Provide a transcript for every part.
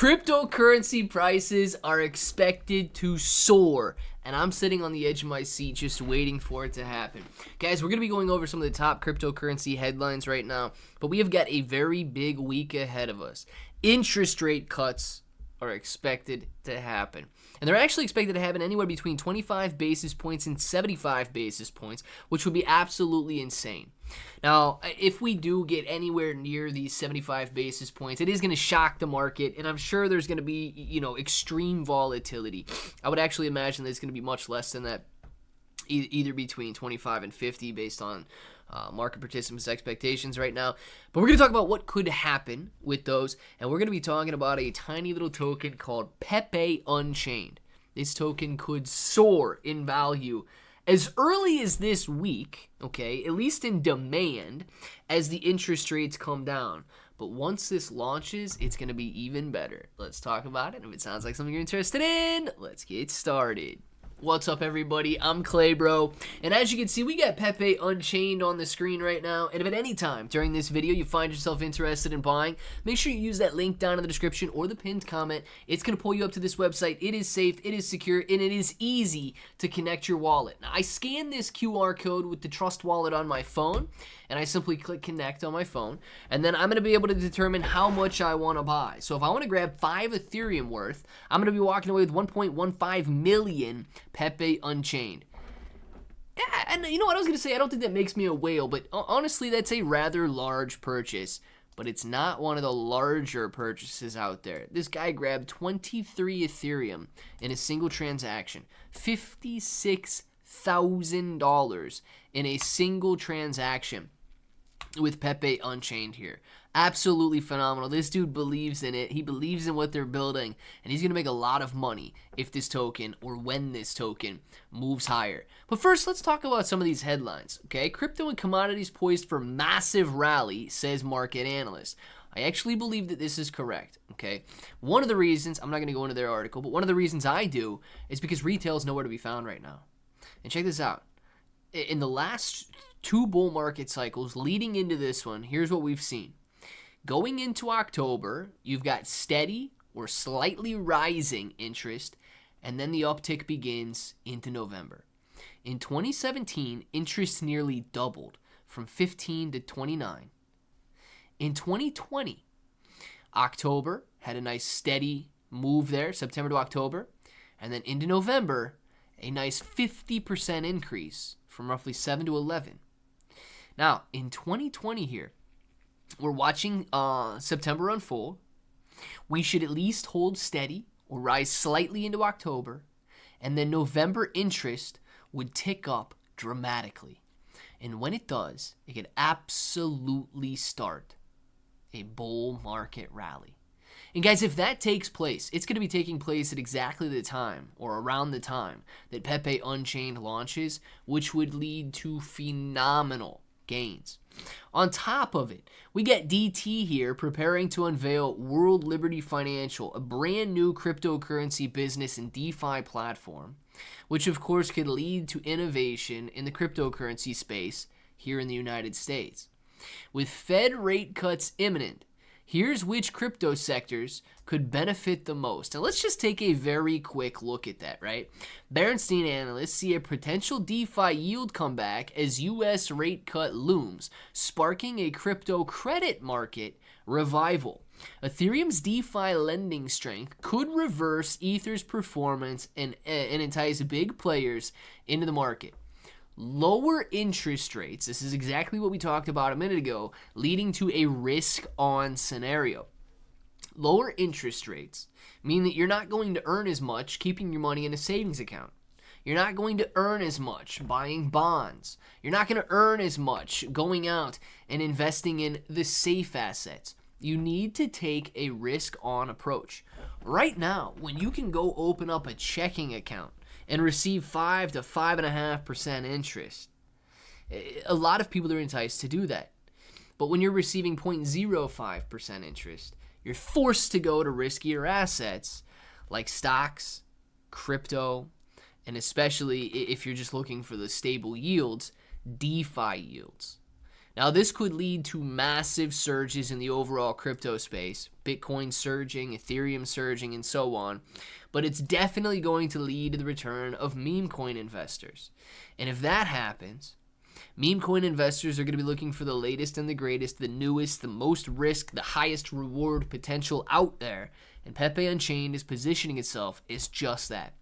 Cryptocurrency prices are expected to soar, and I'm sitting on the edge of my seat just waiting for it to happen. Guys, we're going to be going over some of the top cryptocurrency headlines right now, but we have got a very big week ahead of us. Interest rate cuts are expected to happen. And they're actually expected to happen anywhere between 25 basis points and 75 basis points, which would be absolutely insane. Now, if we do get anywhere near these 75 basis points, it is going to shock the market, and I'm sure there's going to be, extreme volatility. I would actually imagine that it's going to be much less than that, either between 25 and 50 based on market participants' expectations right now. But we're going to talk about what could happen with those, and we're going to be talking about a tiny little token called Pepe Unchained. This token could soar in value as early as this week, okay, at least in demand, as the interest rates come down. But once this launches, it's going to be even better. Let's talk about it. If it sounds like something you're interested in, let's get started. What's up, everybody? I'm Clay, bro. And as you can see, we got Pepe Unchained on the screen right now. And if at any time during this video you find yourself interested in buying, make sure you use that link down in the description or the pinned comment. It's going to pull you up to this website. It is safe, it is secure, and it is easy to connect your wallet. Now, I scan this QR code with the Trust Wallet on my phone, and I simply click connect on my phone. And then I'm going to be able to determine how much I want to buy. So if I want to grab 5 Ethereum worth, I'm going to be walking away with 1.15 million Pepe Unchained. Yeah, and you know what I was going to say? I don't think that makes me a whale, but honestly, that's a rather large purchase. But it's not one of the larger purchases out there. This guy grabbed 23 Ethereum in a single transaction. $56,000 in a single transaction with Pepe Unchained here. Absolutely phenomenal. This dude believes in it. He believes in what they're building, and he's going to make a lot of money if this token, or when this token, moves higher. But first, let's talk about some of these headlines, okay? Crypto and commodities poised for massive rally, says market analyst. I actually believe that this is correct, okay? One of the reasons, I'm not going to go into their article, but one of the reasons I do is because retail is nowhere to be found right now. And check this out. In the last 2 bull market cycles leading into this one, here's what we've seen. Going into October, you've got steady or slightly rising interest, and then the uptick begins into November. In 2017, interest nearly doubled from 15 to 29. In 2020, October had a nice steady move there, September to October, and then into November, a nice 50% increase from roughly 7 to 11. Now, in 2020 here, we're watching September unfold. We should at least hold steady or rise slightly into October, and then November interest would tick up dramatically. And when it does, it could absolutely start a bull market rally. And guys, if that takes place, it's going to be taking place at exactly the time, or around the time, that Pepe Unchained launches, which would lead to phenomenal gains. On top of it, we get DT here preparing to unveil World Liberty Financial, a brand new cryptocurrency business and DeFi platform, which of course could lead to innovation in the cryptocurrency space here in the United States. With Fed rate cuts imminent, here's which crypto sectors could benefit the most. Now let's just take a very quick look at that, right? Bernstein analysts see a potential DeFi yield comeback as US rate cut looms, sparking a crypto credit market revival. Ethereum's DeFi lending strength could reverse Ether's performance and entice big players into the market. Lower interest rates, this is exactly what we talked about a minute ago, leading to a risk-on scenario. Lower interest rates mean that you're not going to earn as much keeping your money in a savings account. You're not going to earn as much buying bonds. You're not going to earn as much going out and investing in the safe assets. You need to take a risk-on approach. Right now, when you can go open up a checking account and receive 5 to 5.5% interest, a lot of people are enticed to do that. But when you're receiving 0.05% interest, you're forced to go to riskier assets like stocks, crypto, and especially if you're just looking for the stable yields, DeFi yields. Now, this could lead to massive surges in the overall crypto space, Bitcoin surging, Ethereum surging, and so on. But it's definitely going to lead to the return of meme coin investors. And if that happens, meme coin investors are going to be looking for the latest and the greatest, the newest, the most risk, the highest reward potential out there. And Pepe Unchained is positioning itself as just that.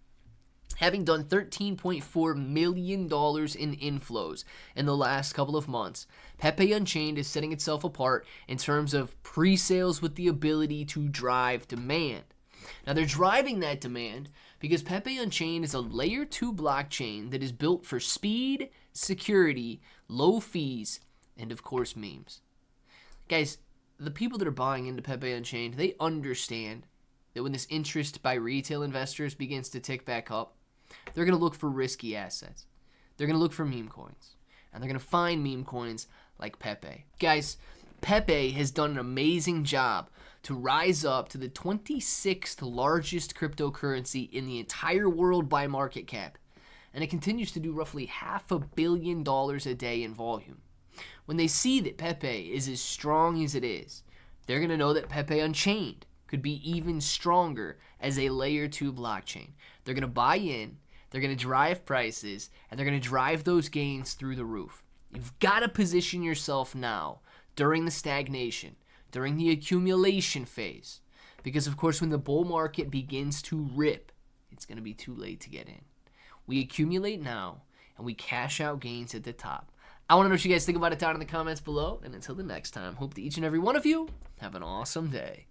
Having done $13.4 million in inflows in the last couple of months, Pepe Unchained is setting itself apart in terms of pre-sales with the ability to drive demand. Now, they're driving that demand because Pepe Unchained is a layer 2 blockchain that is built for speed, security, low fees, and of course memes. Guys, the people that are buying into Pepe Unchained, they understand that when this interest by retail investors begins to tick back up, they're going to look for risky assets. They're going to look for meme coins. And they're going to find meme coins like Pepe. Guys, Pepe has done an amazing job to rise up to the 26th largest cryptocurrency in the entire world by market cap. And it continues to do roughly $500 million a day in volume. When they see that Pepe is as strong as it is, they're going to know that Pepe Unchained could be even stronger as a layer 2 blockchain. They're going to buy in, they're going to drive prices, and they're going to drive those gains through the roof. You've got to position yourself now during the stagnation, during the accumulation phase, because of course when the bull market begins to rip, it's going to be too late to get in. We accumulate now, and we cash out gains at the top. I want to know what you guys think about it down in the comments below, and until the next time, hope that each and every one of you have an awesome day.